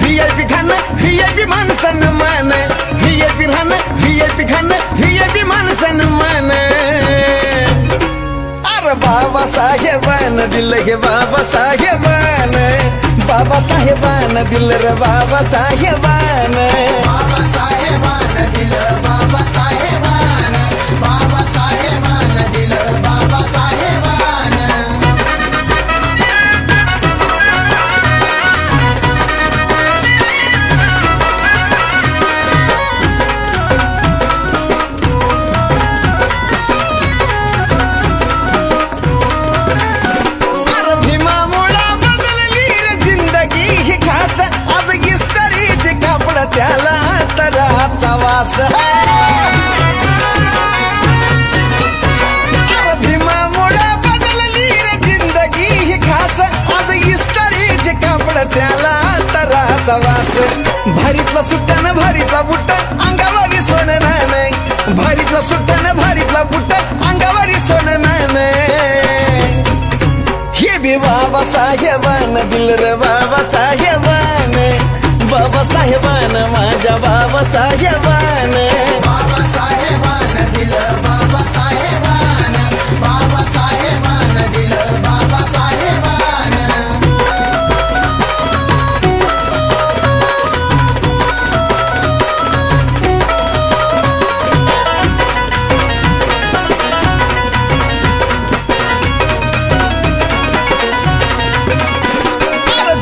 VIP Khan VIP मान सन्मान VIP राहणं VIP खाणं VIP मान सन्मान अरे बाबासाहेबान दिलं हे बाबासाहेबान बाबासाहेबान दिलं रे बाबासाहेबान बाबासाहेबान दिलं बाबासाहेबान बाबासाहेबान दिलं बाबासाहेबान त्याला तराचा वास भीमामुळे बदलली रे जिंदगी ही खास आज इस्तारीचे कापड त्याला तराचा वास भारीतला सुट्ट्यानं भारीतला बुट्ट अंगावरी सोनं नाही भारीतला सुट्ट्यानं भारीतला बुट्ट अंगावरी सोनं नाही हे बी बाबासाहेबान दिल रे बाबासाहेबान बाबासाहेबान माझ्या बाबासाहेबान बाबासाहेबान दिलं बाबासाहेबान बाबासाहेबान दिलं बाबासाहेबान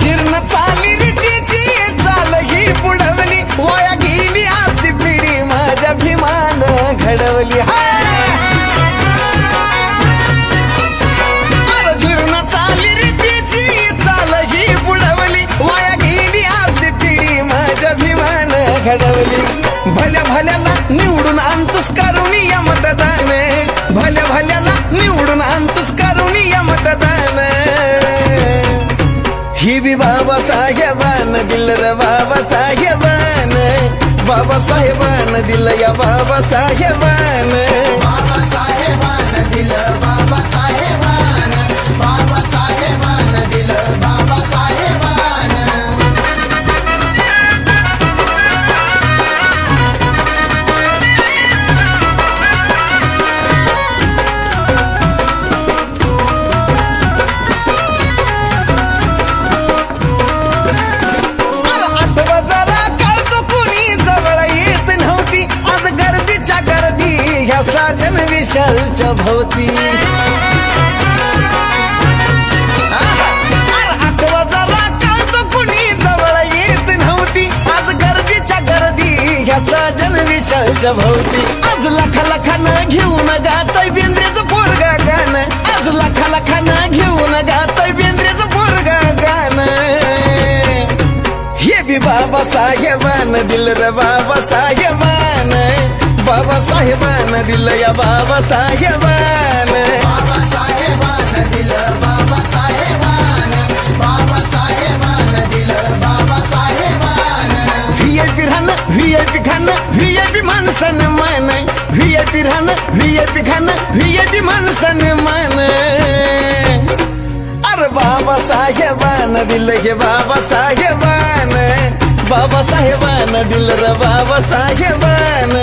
जीर्ण चाली रीतीची बुडवली वाया गेली आजची पिढी माझ्या भीमान घडवली जीर्ण चाली रीतीची चाल ही बुडवली वाया गेली आजची पिढी माझ्या भीमान घडवली भल्या भल्याला निवडून आणतोस करून या मतदान भल्या भल्याला निवडून आणतोस करून या मतदान ही बी बाबासाहेबान दिल रे बाबासाहेबान बाबासाहेबान दिल या बाबासाहेबान बाबासाहेबान दिल बाबासाहेबान बाबासाहेबान दिल बाबासाहेबान साजन विशालच्या भोवती आठवा जरा काढतो कुणी जवळ येत नव्हती आज गर्दीच्या गर्दी ह्या साजन विशालच्या भोवती आज लाखा लाखानं घेऊन गातय बेंद्रेचं पोरगा गाणं आज लाखा लाखानं घेऊन गातय बेंद्रेचं पोरगा गाणं हे बी बाबासाहेबान दिल रे बाबासाहेबान बाबासाहेबान दिल या बाबासाहेबान बाबासाहेबान दिल बाबासाहेबान बाबासाहेबान दिल बाबासाहेबान VIP राहणं VIP खाणं VIP मान सन्मान VIP राहणं VIP खाणं VIP मान सन्मान अरे बाबासाहेबान दिल हे बाबासाहेबान बाबासाहेबान दिल रे बाबासाहेबान